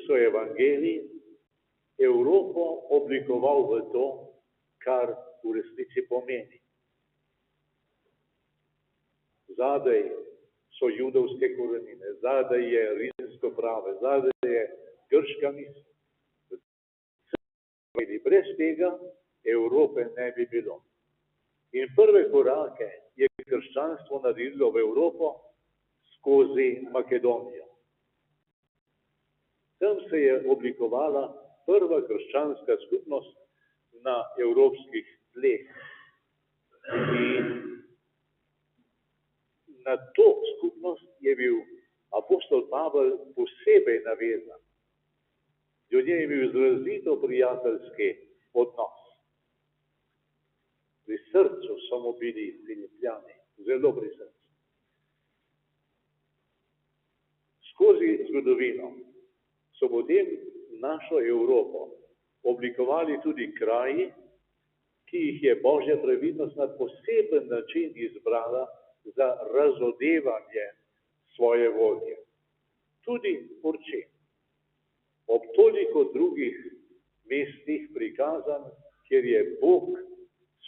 so evangeliji Evropo oblikoval v to, kar v resnici pomeni. Zadaj so judovske korenine, zadaj je rimsko pravo, zadaj je grška misel. Brez tega Evrope ne bi bilo. In prve korake je krščanstvo naredilo v Evropo skozi Makedonijo. Tam se je oblikovala prva krščanska skupnost na evropskih tleh. In na to skupnost je bil apostol Pavel posebej navezan. Do nje je bil izrazito prijateljski odnos. Pri srcu so mu bili Filipljani, zelo pri srcu. Skozi zgodovino so potem našo Evropo oblikovali tudi kraji, ki jih je Božja previdnost na poseben način izbrala za razodevanje svoje volje. Tudi Porčen. Ob toliko drugih mestih prikazan, kjer je Bog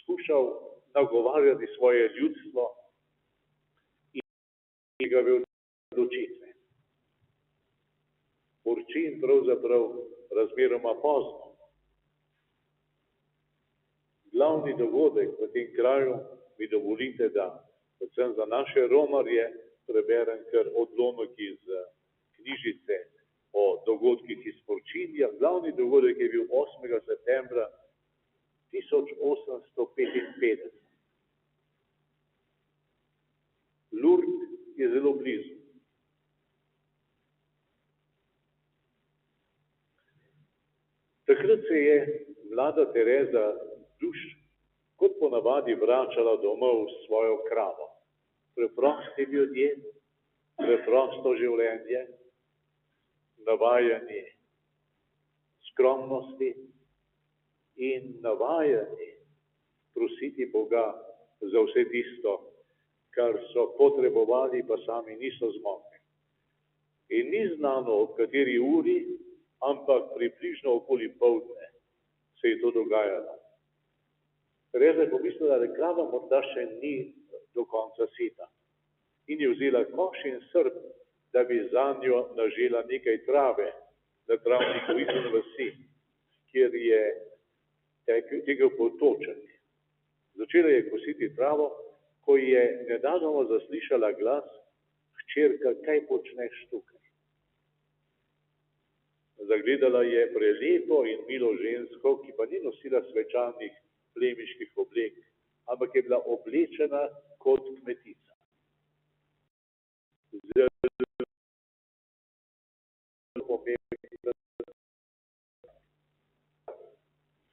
skušal nagovarjati svoje ljudstvo in njegove odločitve. Porčen pravzaprav razmeroma pozno. Glavni dogodek v tem kraju, mi dovolite, da predvsem za naše romarje preberem kar odlomek iz knjižice o dogodkih iz Porčinja. Glavni dogodek je bil 8. septembra 1855. Lourdes je zelo blizu. Takrat se je mlada Tereza duš kot ponavadi vračala domov s svojo kravo. Preprosti ljudje, preprosto življenje, navajeni skromnosti in navajeni prositi Boga za vse tisto, kar so potrebovali, pa sami niso zmogli. In ni znano, ob kateri uri, ampak približno okoli poldne se je to dogajalo. Tereza je pomislila, da krava morda še ni do konca sita. In je vzela koš in srp, da bi zanjo nažela nekaj trave na travniku izven vasi, kjer je tekel potoček. Začela je kositi travo, ko je nenadoma zaslišala glas: "Hčerka, kaj počneš tukaj?" Zagledala je prelepo in milo žensko, ki pa ni nosila svečanih plemiških oblek, ampak je bila oblečena kot kmetica. Zelo pomembne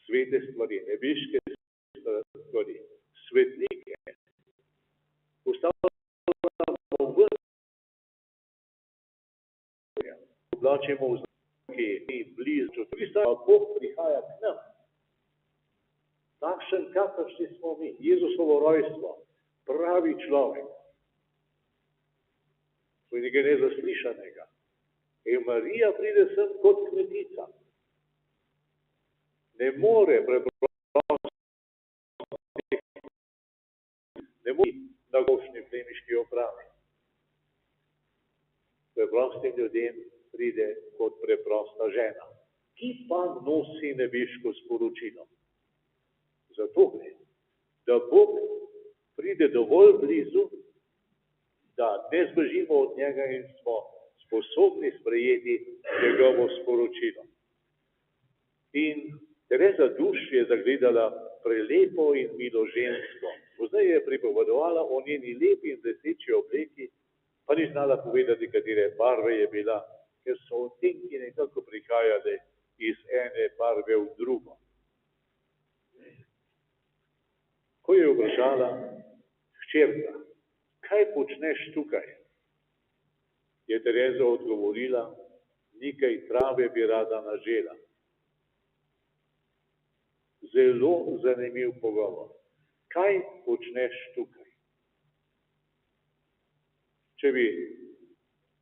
svete stvari, nebeške stvari, svetnike. Postavljamo v oblačimo v znaki, ki blizu, a Bog prihaja k nam. Takšen, kakršni smo mi, Jezusovo rojstvo, pravi človek. To je nekaj nezaslišanega. In Marija pride sem kot kmetica. Ne more preprosto, ne more nagošni plemiški opravi. Preprostim ljudem pride kot preprosta žena, ki pa nosi nebeško sporočilo. Zato gre, da Bog pride dovolj blizu, da ne zbežimo od njega in smo sposobni sprejeti njegovo sporočilo. In Tereza duš je zagledala prelepo in milo žensko. Pozdaj je pripovedovala o njeni lepi in blesteči obleki, pa ni znala povedati, katere barve je bila, ker so odtenki nekako prihajali iz ene barve v drugo. Ko je vprašala: "Hčerka, kaj počneš tukaj?" je Tereza odgovorila: "Nekaj trave bi rada nažela." Zelo zanimiv pogovor. Kaj počneš tukaj? Če bi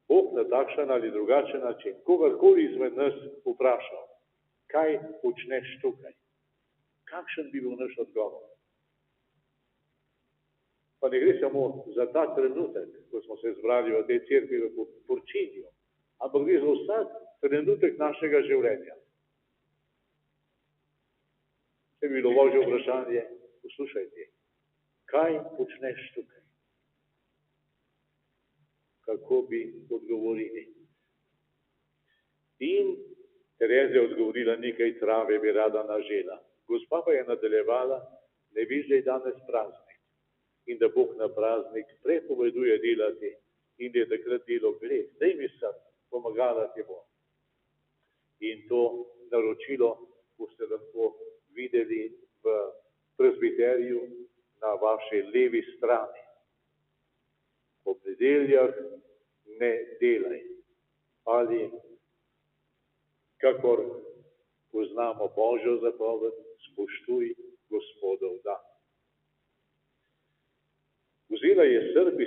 Bog na takšen ali drugačen način, kogarkoli izmed nas vprašal, kaj počneš tukaj? Kakšen bi bil naš odgovor? Pa ne gre samo za ta trenutek, ko smo se zbrali v tej cerkvi v Porčinju, ampak gre za vsak trenutek našega življenja. Če bi bilo Božje vprašanje, poslušajte, kaj počneš tukaj? Kako bi odgovorili? In Tereza je odgovorila, nekaj trave bi rada nažela. Gospa pa je nadaljevala, ne bi že danes praznik in da Bog na praznik prepoveduje delati in da je takrat delo greh. Daj mi sem, pomagala ti bo. In to naročilo boste lahko videli v prezbiteriju na vaši levi strani. Ob nedeljah ne delaj. Ali kakor poznamo Božjo zapoved, spoštuj Gospodov dan. Vzela je srp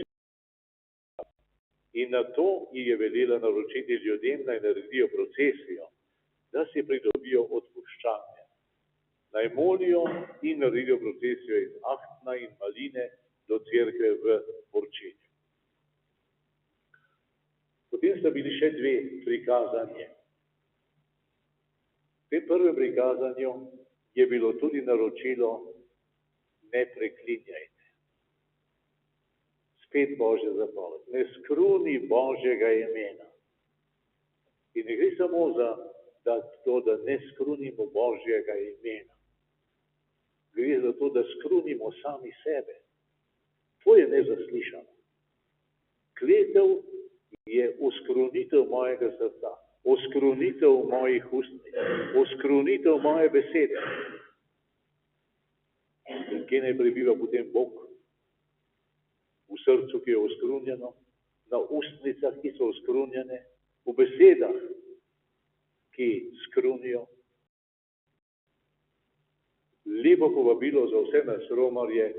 in na to ji je velela naročiti ljudem, naj naredijo procesijo, da si pridobijo odpuščanje. Naj molijo in naredijo procesijo iz ahtna in maline do cerkve v Porčinju. Potem sta bili še dve prikazanje. V tem prvem prikazanju je bilo tudi naročilo, ne preklinjajte. Spet Božja zapoved. Ne skruni Božjega imena. In ne gre samo za to, da ne skrunimo Božjega imena. Gre za to, da skrunimo sami sebe. To je nezaslišano. Kletev je oskrunitev mojega srca, oskrunitev mojih ustnic, oskrunitev moje besede. In kje ne prebiva potem Bog? V srcu, ki je oskrunjeno, na ustnicah, ki so oskrunjene, v besedah, ki skrunijo. Lepo povabilo za vse nas romarje,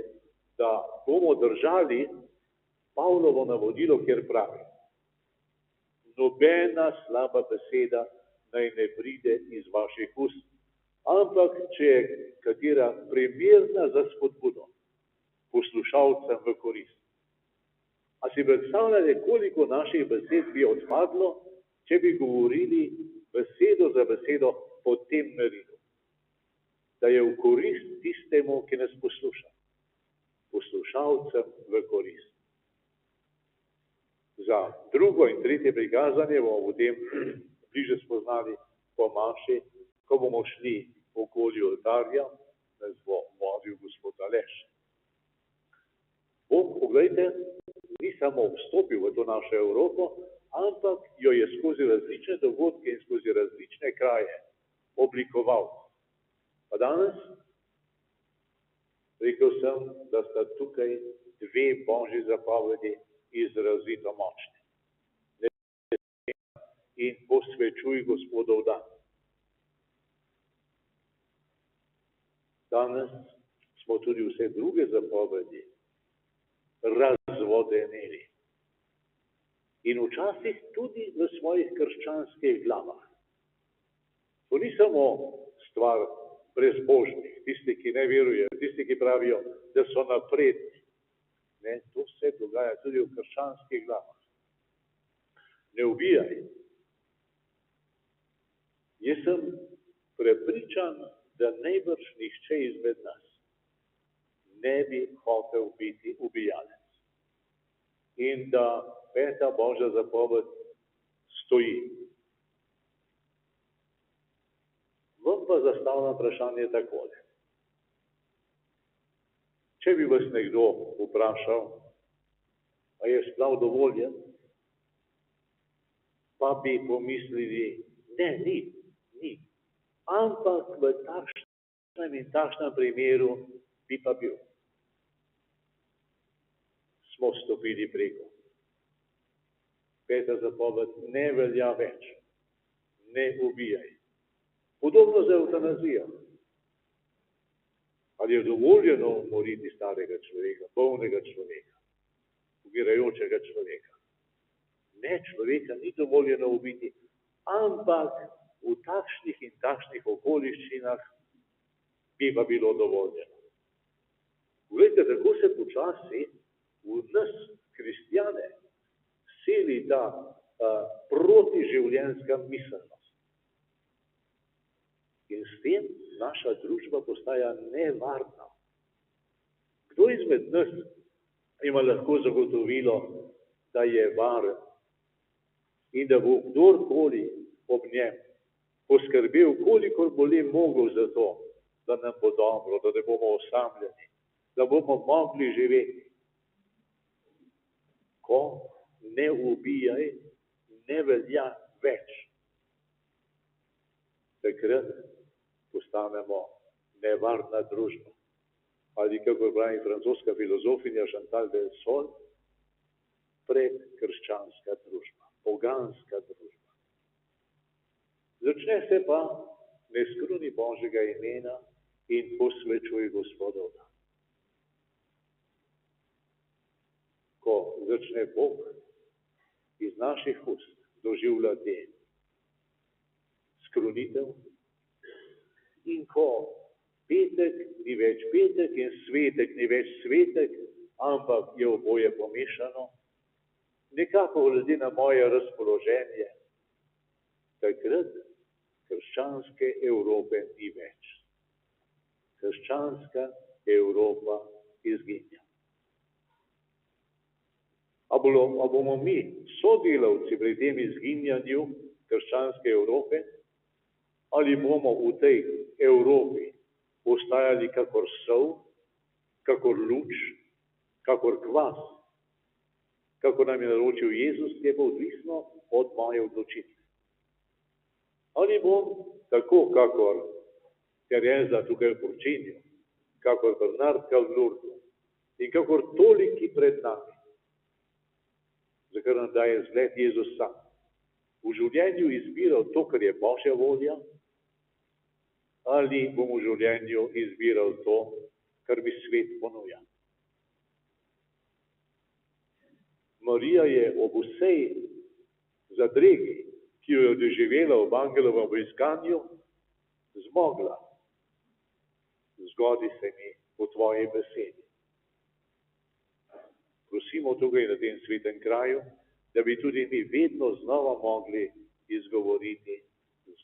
da bomo držali Pavlovo navodilo, kjer pravi: nobena slaba beseda naj ne pride iz vaših ust, ampak če je katera primerna za spodbudo poslušalcem v korist. A si predstavljate, koliko naših besed bi odpadlo, če bi govorili besedo za besedo po tem merilu? Da je v korist tistemu, ki nas posluša. Poslušalcem v korist. Za drugo in tretje prikazanje bomo potem bliže spoznali po maši, ko bomo šli okoli oltarja, nas bo vodil gospod Aleš. Bog, poglejte, ni samo vstopil v to našo Evropo, ampak jo je skozi različne dogodke in skozi različne kraje oblikoval. Pa danes rekel sem, da sta tukaj dve Božji zapovedi izrazito močni. In posvečuj Gospodov dan. Danes smo tudi vse druge zapovedi razvodeneli. In včasih tudi v svojih krščanskih glavah. To ni samo stvar brezbožnih, tisti, ki ne verujejo, tisti, ki pravijo, da so napredni. Ne, to se dogaja tudi v krščanskih glavah. Ne ubijaj. Jaz sem prepričan, da najbrž nihče izmed nas ne bi hotel biti ubijalec. In da peta Božja zapoved stoji. Vam pa zastavljam vprašanje takole. Če bi vas nekdo vprašal, a je sploh dovoljen, pa bi pomislili, ne, ni. Ampak v takšnem in takšnem primeru bi pa bil. Smo stopili preko. Peta zapoved ne velja več. Ne ubijaj. Podobno za evtanazijo. Ali je dovoljeno umoriti starega človeka, bolnega človeka, umirajočega človeka? Ne, človeka ni dovoljeno ubiti, ampak v takšnih in takšnih okoliščinah bi pa bilo dovoljeno. Glejte, tako se počasi v nas, kristjane, seli ta protiživljenjska miselnost. In s tem naša družba postaja nevarna. Kdo izmed nas ima lahko zagotovilo, da je varen in da bo kdorkoli ob njem poskrbel, kolikor bo le mogel za to, da nam bo dobro, da ne bomo osamljeni, da bomo mogli živeti. Ko ne ubijaj, ne velja več. Takrat postanemo nevarna družba. Ali kako pravi francoska filozofinja Chantal Delsol, predkrščanska družba, poganska družba. Začne se pa ne skruni Božjega imena in posvečuj Gospodov dan. Ko začne Bog iz naših ust doživljati skrunitev in ko petek ni več petek in svetek ni več svetek, ampak je oboje pomešano, nekako glede na moje razpoloženje, takrat krščanske Evrope ni več. Krščanska Evropa izginja. A bomo mi sodelavci pri tem izginjanju krščanske Evrope, ali bomo v tej Evropi postajali kakor sol, kakor luč, kakor kvas, kako nam je naročil Jezus, je pa odvisno od moje odločitve. Ali bom tako, kakor Tereza tukaj v Porčinju, kakor Bernardka v Lurdu in kakor toliki pred nami, za kar nam daje zgled Jezus sam, v življenju izbiral to, kar je Božja volja, ali bom v življenju izbiral to, kar mi svet ponuja. Marija je ob vsej zadregi, ki jo je doživela v angelovem obiskanju, zmogla. Zgodi se mi po tvoji besedi. Prosimo tukaj na tem svetem kraju, da bi tudi mi vedno znova mogli izgovoriti,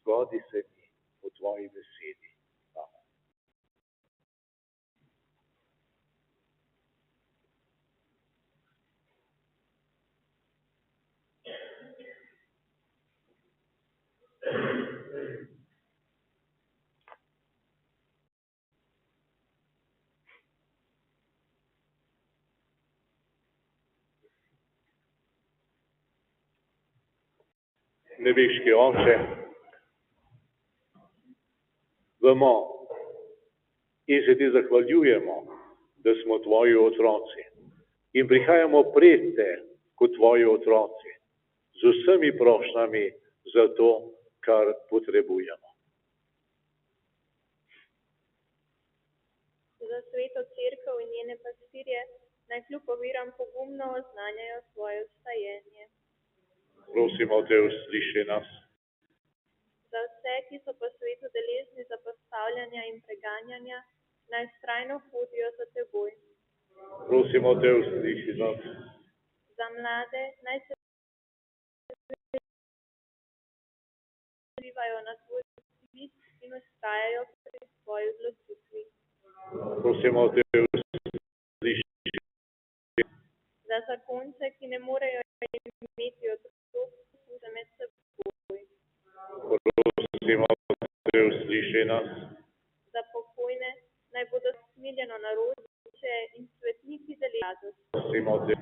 zgodi se mi po tvoji besedi. Amen. Nebeški Oče, vemo in se ti zahvaljujemo, da smo tvoji otroci in prihajamo pred te kot tvoji otroci z vsemi prošnjami za to, kar potrebujemo. Za sveto cerkev in njene pastirje naj kljub oviram pogumno oznanjajo svoje vstajenje. Prosimo te, usliši nas. Za vse, ki so po svetu deležni zapostavljanja in preganjanja, naj vztrajno hodijo za teboj. Prosimo te, usliši nas. Za mlade naj se odzivajo na tvoj klic in vztrajajo pri svoji odločitvi. Prosimo te, usliši. Za zakonce, ki ne morejo imeti otrok, za med seboj. Prosimo te, usliši nas. Za pokojne naj bodo smiljeno naročje in svetniki deležnosti. Prosimo te,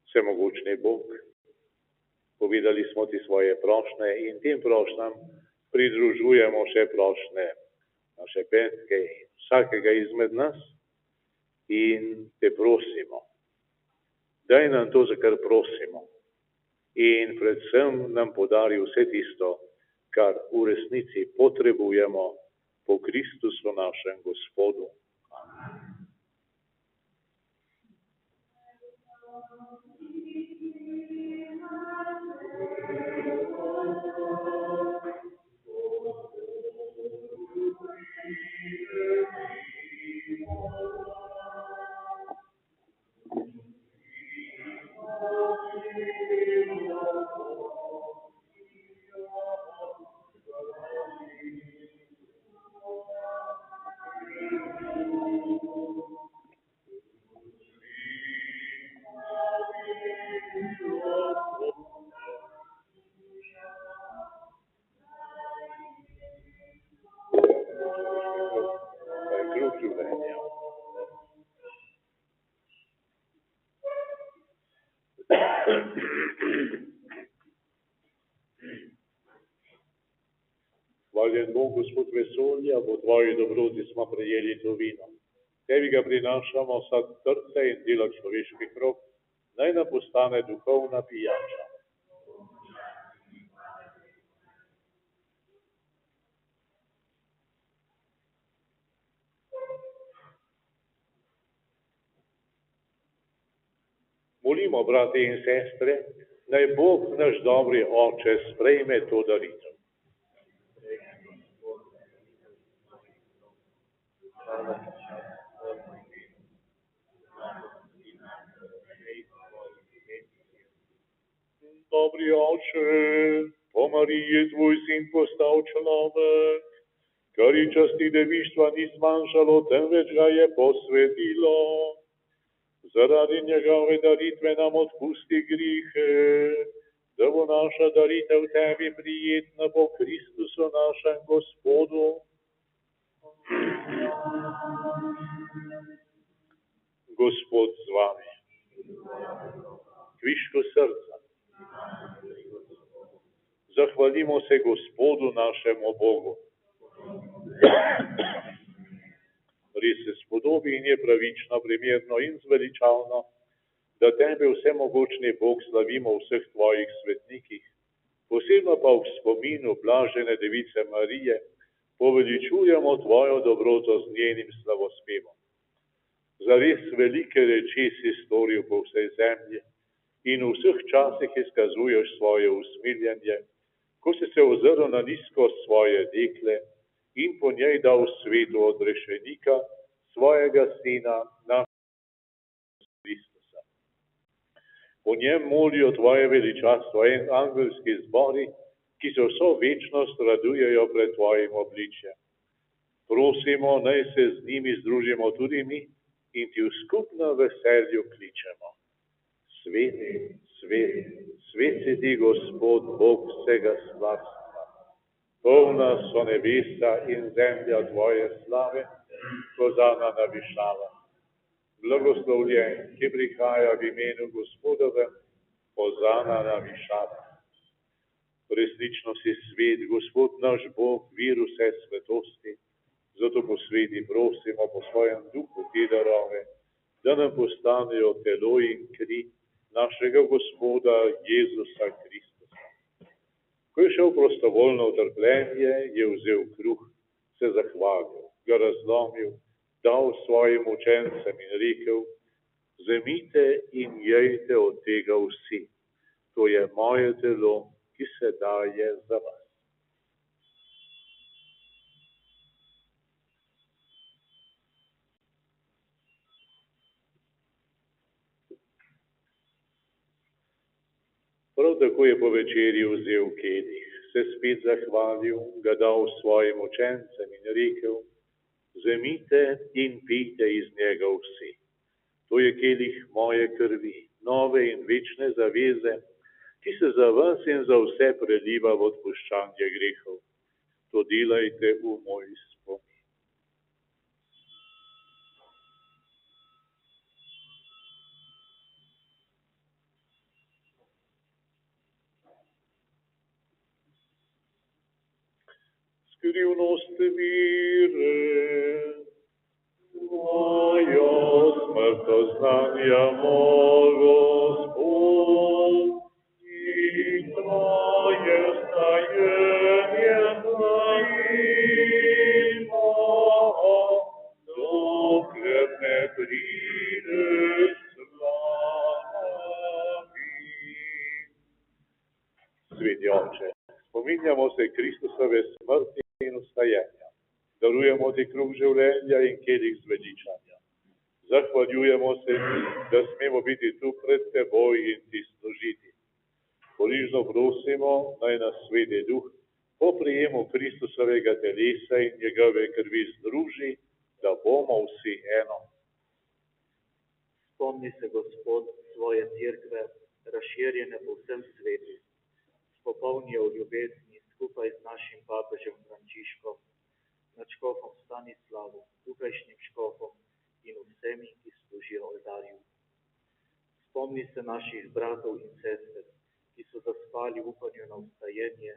vsemogočni Bog, povedali smo ti svoje prošnje in tem prošnjam pridružujemo še prošnje naše petke in vsakega izmed nas in te prosimo, daj nam to, za kar prosimo in predvsem nam podari vse tisto, kar v resnici potrebujemo po Kristusu našem Gospodu. Amen. Hvaljen Bog, Gospod vesolja, po tvoji dobroti smo prejeli to vino. Tebi ga prinašamo sa srca in dela človeških rok, naj nam postane duhovna pijača. Molimo, brate in sestre, naj Bog, naš dobri Oče, sprejme to daritev. Dobri Oče, po Mariji je tvoj sin postal človek, kar ji časti devištva ni zmanjšalo, temveč ga je posvetilo. Zaradi njegove daritve nam odpusti grihe, da bo naša daritev tebi prijetna po Kristusu našem Gospodu. Gospod z vami. Kvišku srca. Zahvalimo se Gospodu našemu Bogu. Res se spodobi in je pravično, primerno in zveličavno, da tebe vsemogočni Bog slavimo v vseh tvojih svetnikih, posebno pa v spominu blažene device Marije poveličujemo tvojo dobroto z njenim slavospevom. Za res velike reči si storil po vsej zemlji in v vseh časih izkazuješ svoje usmiljenje, ko si se ozrl na nizko svoje dekle in po njej dal svetu odrešenika, svojega sina, našega Kristusa. Po njem molijo tvoje veličastvo in angelski zbori, ki se vso večnost radujejo pred tvojim obličjem. Prosimo, naj se z njimi združimo tudi mi in ti v skupno veselju kličemo. Sveti, sveti, svet si ti, Gospod, Bog vsega slavstva. Polna so nebesa in zemlja tvoje slave, hozana na višavah. Blagoslovljen, ki prihaja v imenu Gospodovem, hozana na višavah. Resnično si svet, Gospod naš Bog, vir vse svetosti, zato posveti prosimo po svojem duhu te darove, da nam postanejo telo in kri našega Gospoda Jezusa Kristusa. Ko je šel prostovoljno v trpljenje, je vzel kruh, se zahvalil, ga razlomil, dal svojim učencem in rekel: vzemite in jejte od tega vsi. To je moje telo, ki se daje za vas. Prav tako je po večerji vzel kelih, se spet zahvalil, ga dal svojim učencem in rekel: vzemite in pijte iz njega vsi. To je kelih moje krvi, nove in večne zaveze, ki se za vas in za vse preliva v odpuščanje grehov. To delajte v moj spomin. Skrivnost vire, tvojo smrto znanjamo, Gospod, in tvoje vstajenje znajimo, dokler ne prideš z nami. Sveti Oče, spominjamo se Kristusove smrti in vstajenja. Darujemo ti kruh življenja in kelih zveličanja. Zahvaljujemo se ti, da smemo biti tu pred teboj in ti služiti. Ponižno prosimo, naj nas Sveti Duh po prijemu Kristusovega telesa in njegove krvi združi, da bomo vsi eno. Spomni se, Gospod, svoje cerkve, razširjene po vsem svetu. Popolni v ljubezni skupaj z našim papežem Frančiškom, nadškofom Stanislavom, tukajšnjim škofom in vsemi, ki služijo oltarju. Spomni se naših bratov in sester, ki so zaspali v upanju na vstajenje,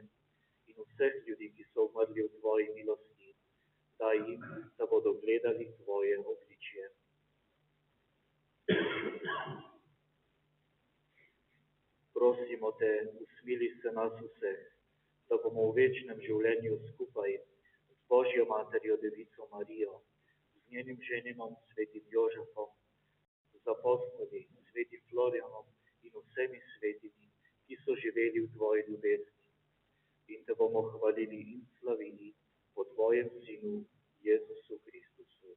in vseh ljudi, ki so umrli v tvoji milosti, daj jim, da bodo gledali tvoje obličje. Prosimo te, usmili se nas vseh, da bomo v večnem življenju skupaj z Božjo materjo Devico Marijo, z njenim ženinom svetim Jožefom, z apostoli, svetim Florjanom in vsemi svetimi, ki so živeli v tvoji ljubezni, in te bomo hvalili in slavili po tvojem Sinu Jezusu Kristusu.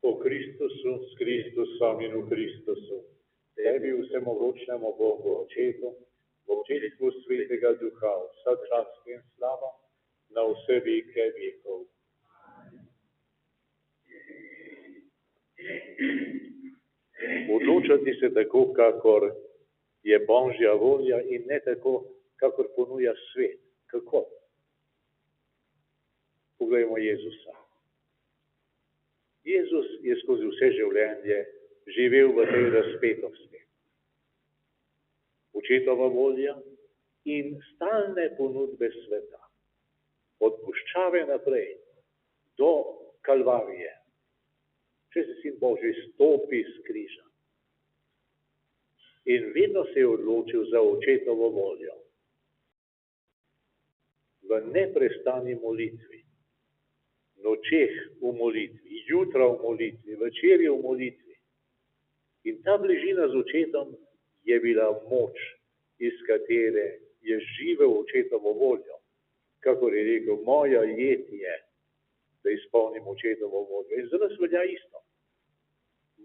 Po Kristusu, s Kristusom in v Kristusu, tebi vsemogočnemu Bogu Očetu, v občestvu Svetega Duha, vsa čast in slava, na vse veke vekov. Odločati se tako, kakor je Božja volja in ne tako, kakor ponuja svet. Kako? Poglejmo Jezusa. Jezus je skozi vse življenje živel v tej razpetosti. Očetova volja in stalne ponudbe sveta. Od puščave naprej do Kalvarije. Če se Sin Božji stopi s križa. In vedno se je odločil za očetovo voljo. V neprestani molitvi, nočeh v molitvi, jutra v molitvi, večerje v molitvi. In ta bližina z očetom je bila moč, iz katere je živel očetovo voljo. Kakor je rekel, moja jed je, da izpolnim očetovo voljo. In za nas velja isto.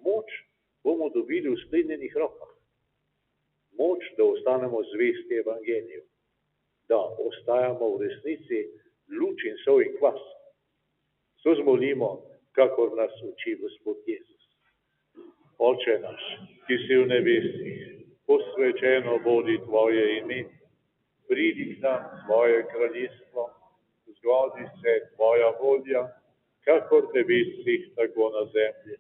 Moč bomo dobili v sklenjenih rokah. Moč, da ostanemo zvesti evangeliju. Da ostajamo v resnici luč in sol in kvas. So zmolimo, kakor nas uči Gospod Jezus. Oče naš, ki si v nebesih, posvečeno bodi tvoje ime. Pridi k nam tvoje kraljestvo, zgodi se tvoja volja, kakor v nebesih, tako na zemlji.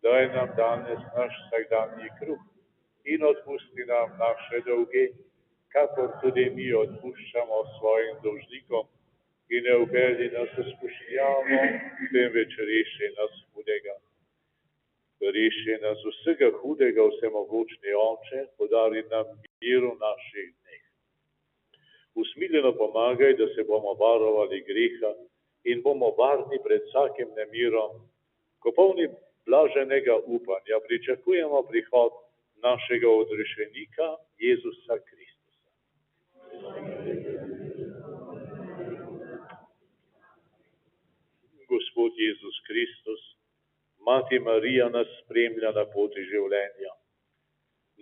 Daj nam danes naš vsakdanji kruh in odpusti nam naše dolge, kakor tudi mi odpuščamo svojim dolžnikom. In ne uvedi nas v skušnjavo, temveč reši nas hudega. Reši nas vsega hudega, vsemogočni Oče, podari nam mir v naših dneh. Usmiljeno pomagaj, da se bomo varovali greha in bomo varni pred vsakim nemirom, ko polni blaženega upanja pričakujemo prihod našega odrešenika Jezusa Kristusa. Gospod Jezus Kristus, Mati Marija nas spremlja na poti življenja.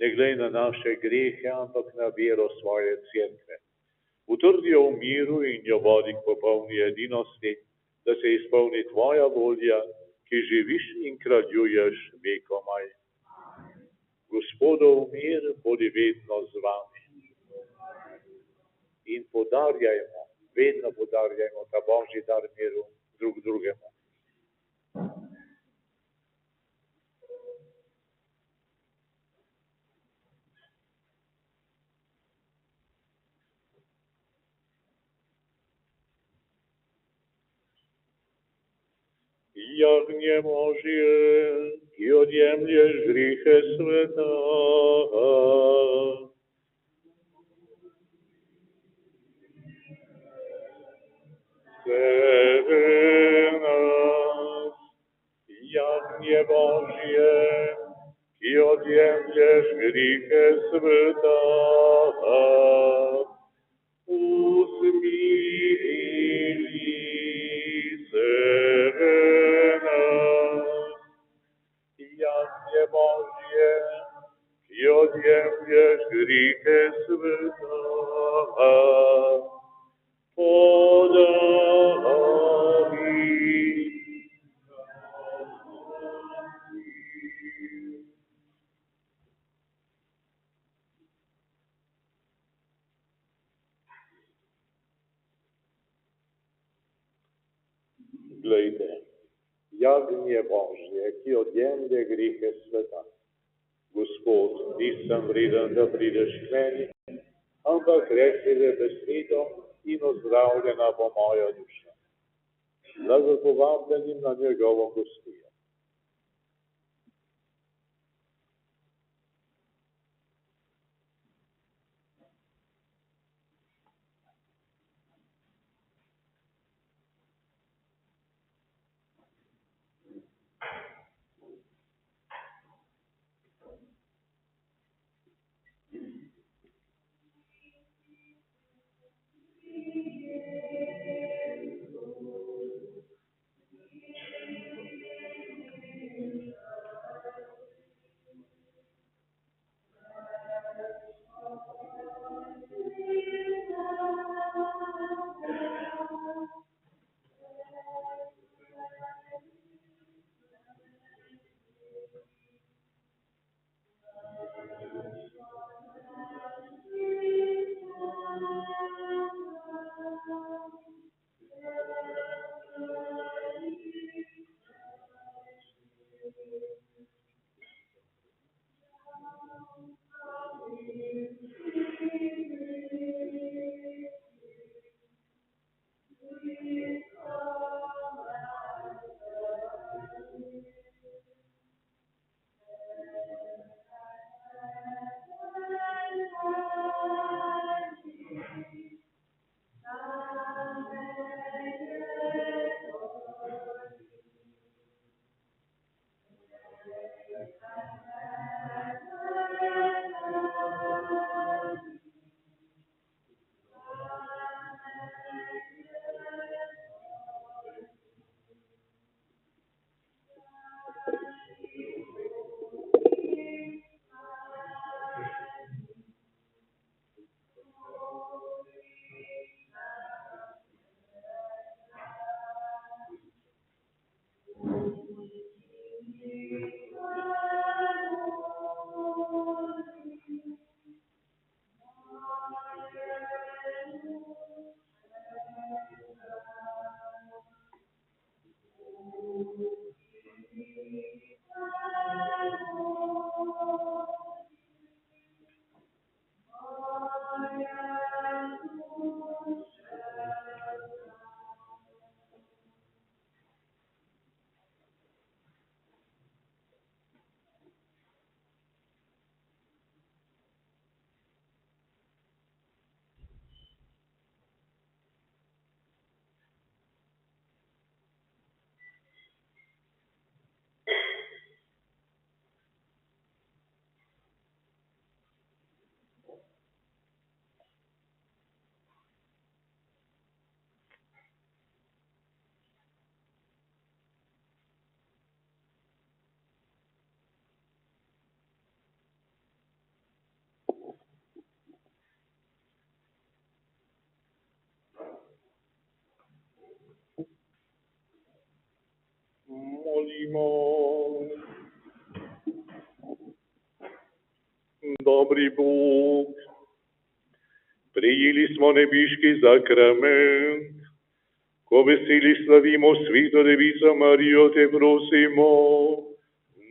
Ne glej na naše grehe, ampak na vero svoje cerkve. Utrdi jo v miru in jo vodi k popolni edinosti, da se izpolni tvoja volja, ki živiš in kraljuješ vekomaj. Gospodov mir bodi vedno z vami. In podarjajmo, vedno podarjajmo ta Božji dar miru drug drugemu. Jagnje Božje, ki odjemlješ grihe sveta. Sebe nas, jagnje Božje, ki odjemlješ grihe sveta. Odjemlješ grihe sveta, podari. Glejte, jagnje Božje, ki odjemlje grihe sveta. Gospod, nisem vreden, da prideš k meni, ampak rekli le besedo in ozdravljena bo moja duša. Za povabljenim na njegovo gostijo. Molimo. Dobri Bog, prijeli smo nebiški zakrament, ko veseli slavimo Sveto Devico Marijo, te prosimo,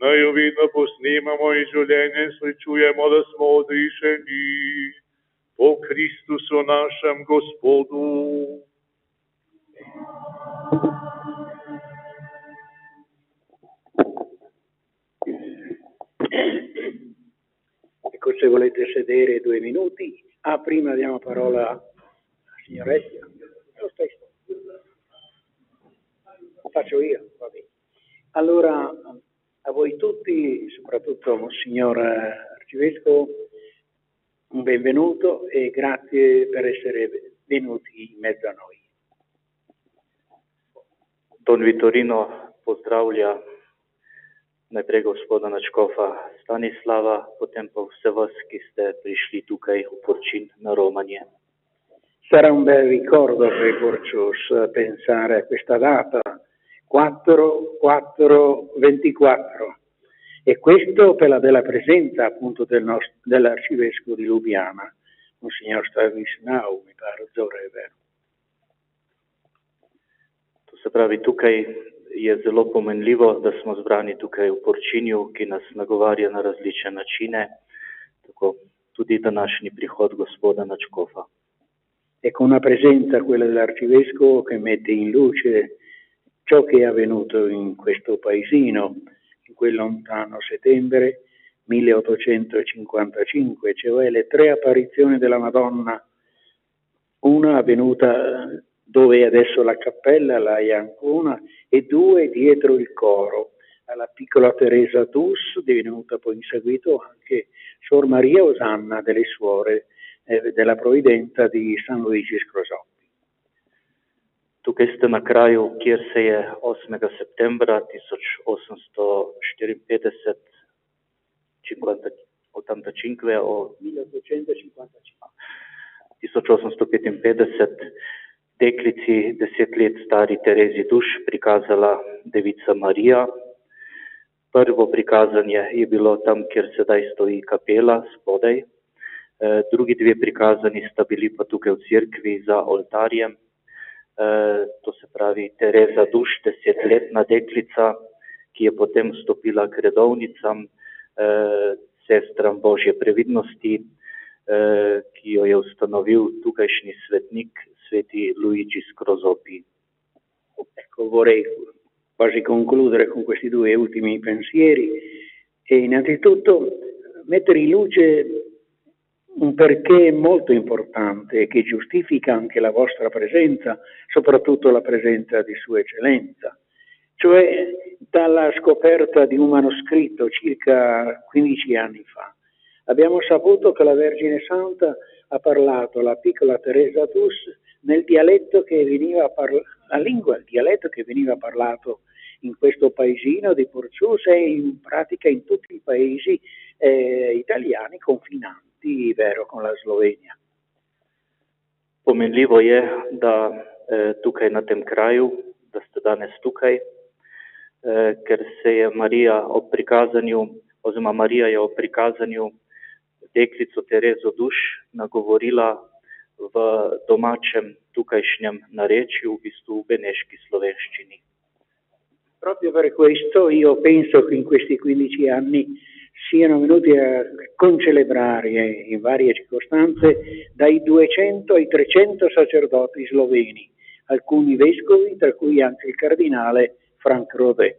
naj jo vedno posnemamo in življenje srečujemo, da smo odrešeni po Kristusu našem Gospodu. Ecco, se volete sedere 2 minuti. Prima diamo parola alla signoretta. Lo stesso. Lo faccio io, va bene. Allora, a voi tutti, soprattutto Monsignor Arcivescovo, un benvenuto e grazie per essere venuti in mezzo a noi. Don Vitorino pozdravlja najprej gospoda načkofa Stanislava, potem pa vse vas, ki ste prišli tukaj v Porcin na romanje. Sarà un bel ricordo per i Porcios pensare a questa data, 4-4-24, e questo per la bella presenza appunto dell'Arcivescovo di Lubiana, Monsignor Stanislav, mi pare, Zorever. To se pravi, tukaj je zelo pomenljivo, da smo zbrani tukaj v Porčinju, ki nas nagovarja na različne načine, tako tudi današnji prihod gospoda Načkofa. E con una presenza, quella dell'Arcivescovo, che mette in luce ciò che è avvenuto in questo paesino in quel lontano settembre 1855, cioè le 3 apparizioni della Madonna, una avvenuta dove è adesso la cappella, la Iancona, e 2 dietro il coro, alla piccola Teresa Dus, divenuta poi in seguito anche Sor Maria Osanna delle Suore della Provvidenza di San Luigi Scrosoppi. Tukaj ste na kraju, kjer se je 8. septembra 1854 deklici 10 let stari Terezi Duš prikazala Devica Marija. Prvo prikazanje je bilo tam, kjer sedaj stoji kapela spodaj. Drugi 2 prikazani sta bili pa tukaj v cerkvi za oltarjem. To se pravi Tereza Duš, 10-letna deklica, ki je potem stopila k redovnicam, sestram Božje previdnosti, ki jo je ustanovil tukajšnji svetnik, sveti Luigi Scrosoppi. Ecco, vorrei quasi concludere con questi 2 ultimi pensieri e innanzitutto mettere in luce un perché molto importante che giustifica anche la vostra presenza, soprattutto la presenza di Sua Eccellenza, cioè dalla scoperta di un manoscritto circa 15 anni fa. Abbiamo saputo che la Vergine Santa ha parlato alla piccola Teresa Dus nel dialetto che veniva il dialetto che veniva parlato in questo paesino di Porcius e in pratica in tutti i paesi italiani confinanti, vero, con la Slovenia. Pomenljivo je, da tukaj na tem kraju, da ste danes tukaj, ker se je Marija ob prikazanju, oziroma Marija je ob prikazanju deklico Terezo Duš nagovorila v domačem tukajšnjem narečju, v bistvu v beneški slovenščini. Proprio per questo io penso che in questi 15 anni siano venuti a concelebrare in varie circostanze dai 200 ai 300 sacerdoti sloveni, alcuni vescovi, tra cui anche il cardinale Frank Rode.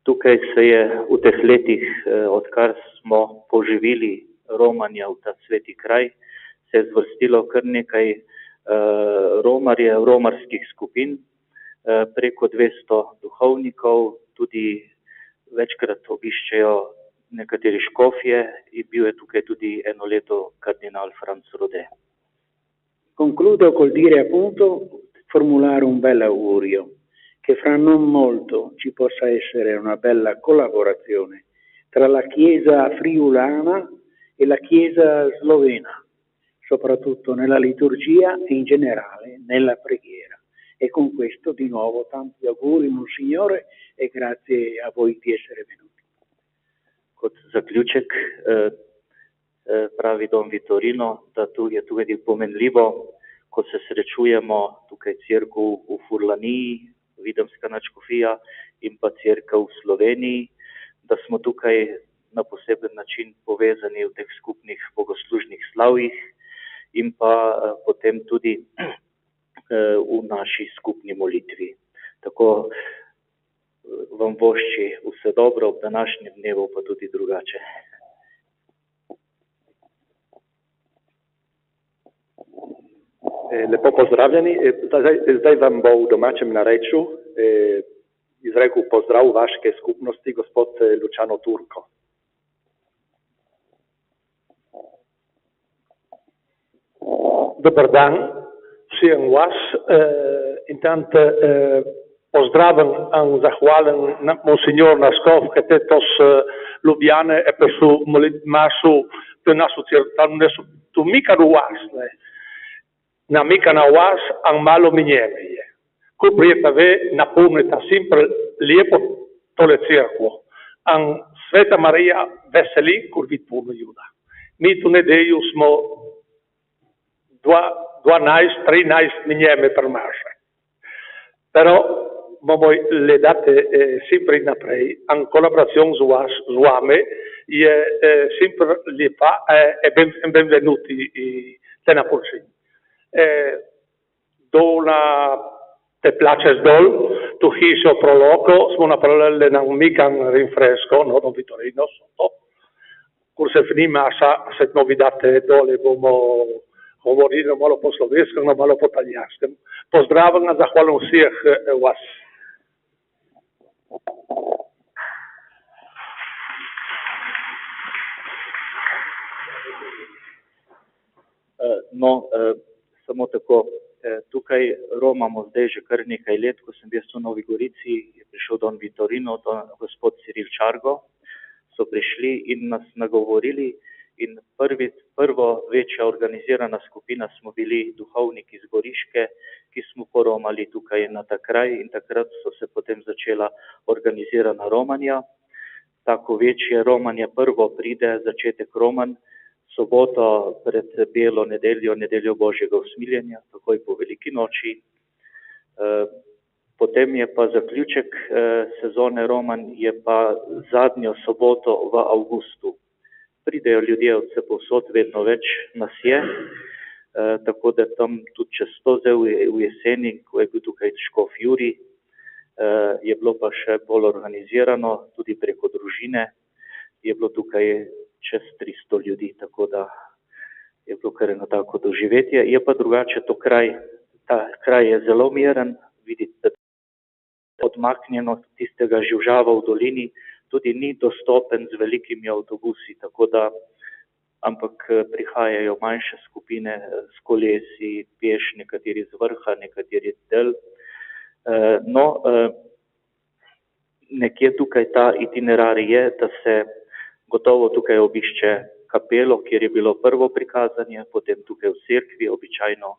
Tukaj se je v teh letih, odkar smo poživili romanja v ta sveti kraj, se je zvrstilo kar nekaj romarjev, romarskih skupin, preko 200 duhovnikov, tudi večkrat obiščejo nekateri škofje in bil je tukaj tudi eno leto kardinal Franz Rode. Concludo col dire appunto, formulare un bel augurio, che fra non molto ci possa essere una bella collaborazione tra la Chiesa friulana e la Chiesa slovena, soprattutto nella liturgia e in generale nella preghiera. E con questo di nuovo tanti auguri, Monsignore, e grazie a voi di essere venuti. Kot zaključek pravi Don Vittorino, da tu je tudi pomenljivo, ko se srečujemo tukaj cerkev v Furlaniji, Videmska nadškofija in pa cerkev v Sloveniji, da smo tukaj na poseben način povezani v teh skupnih bogoslužnih slavjih in pa potem tudi v naši skupni molitvi. Tako vam vošči vse dobro ob današnjem dnevu, pa tudi drugače. Lepo pozdravljeni. Zdaj vam bo v domačem narečju izrekel pozdrav vaške skupnosti, gospod Luciano Turco. Dobar dan vsem vas. Intanto pozdravim in zahvalen Monsignor Naskov, ki te tos Ljubljane e per su masu te nasu tu mika ruas, na mika na vas an malo minjemeje. Ko prijeta ve napomnita sempre lijepo tole crkvo. An Sveta Marija veseli kur vid puno juda. Mi tu nedelju smo 12-13 minjeme per marše. Però bomo le date sempre naprej, in collaborazione z vami je sempre lepa e benvenuti na Poljsci. Te places dol, tu hiso pro loco, smo napravili na mican rinfresco, no, Don Vittorino, sotto. Kurse finima se novi date dole bomo govorili malo po slovenskem, malo po talijanskem. Pozdravljam, zahvaljujem vseh vas. Samo tako, tukaj romamo zdaj že kar nekaj let, ko sem bil v Novi Gorici, je prišel Don Vittorino, gospod Ciril Čargo, so prišli in nas nagovorili in prvo večja organizirana skupina smo bili duhovniki iz Goriške, ki smo poromali tukaj na ta kraj in takrat so se potem začela organizirana romanja. Tako večje romanje prvo pride začetek romanj, soboto pred belo nedeljo, nedeljo Božjega usmiljenja, takoj po veliki noči. Potem je pa zaključek sezone romanj, je pa zadnjo soboto v avgustu. Pridejo ljudje od vse povsod, vedno več nas je, tako da tam tudi čez to zdaj v jeseni, ko je bil tukaj škof Jurij, je bilo pa še bolj organizirano, tudi preko družine, je bilo tukaj čez 300 ljudi, tako da je bilo kar eno tako doživetje. Je pa drugače to kraj, ta kraj je zelo miren, vidite, odmaknjeno tistega živžava v dolini, tudi ni dostopen z velikimi avtobusi, tako da, ampak prihajajo manjše skupine s kolesi, peš, nekateri z vrha, nekateri del. Nekje tukaj ta itinerar je, da se gotovo tukaj obišče kapelo, kjer je bilo prvo prikazanje, potem tukaj v cerkvi običajno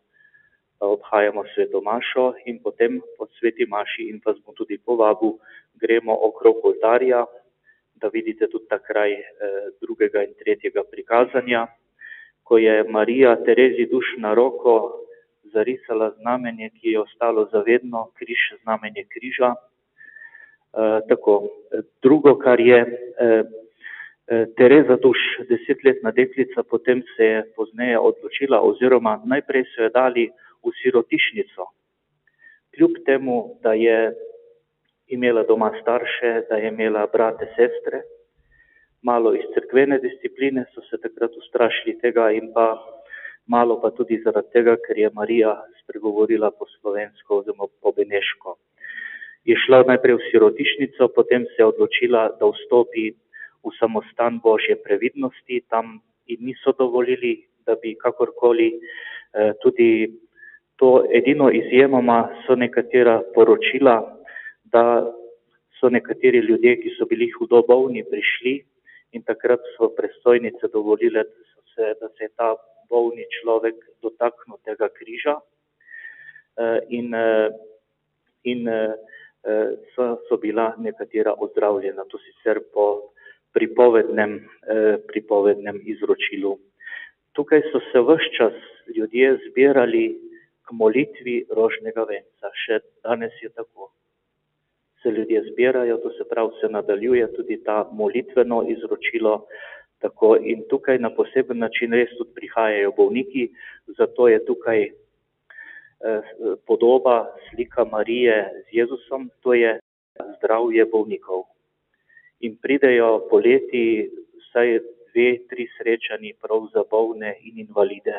obhajamo sveto mašo in potem po sveti maši in vas bom tudi povabil, gremo okrog oltarja, da vidite tudi ta kraj drugega in tretjega prikazanja, ko je Marija Terezi duš na roko zarisala znamenje, ki je ostalo zavedno, križ, znamenje križa. Drugo, kar je Tereza duš, 10-letna deklica, potem se je pozneje odločila, oziroma najprej so jo dali v sirotišnico. Kljub temu, da je imela doma starše, da je imela brate, sestre, malo iz cerkvene discipline so se takrat ustrašili tega in pa malo pa tudi zaradi tega, ker je Marija spregovorila po slovensko oziroma po beneško. Je šla najprej v sirotišnico, potem se je odločila, da vstopi v samostan Božje previdnosti, tam in niso dovolili, da bi kakorkoli tudi to edino izjemoma so nekatera poročila, da so nekateri ljudje, ki so bili hudo bolni, prišli in takrat so predstojnice dovolile, da se je ta bolni človek dotaknil tega križa in so bila nekatera ozdravljena, to sicer po pripovednem izročilu. Tukaj so se ves čas ljudje zbirali k molitvi rožnega venca. Še danes je tako. Se ljudje zbirajo, to se pravi, se nadaljuje tudi ta molitveno izročilo. Tako in tukaj na poseben način res tudi prihajajo bolniki, zato je tukaj podoba, slika Marije z Jezusom, to je zdravje bolnikov. In pridejo poleti vsaj 2-3 srečanji prav za bolne in invalide.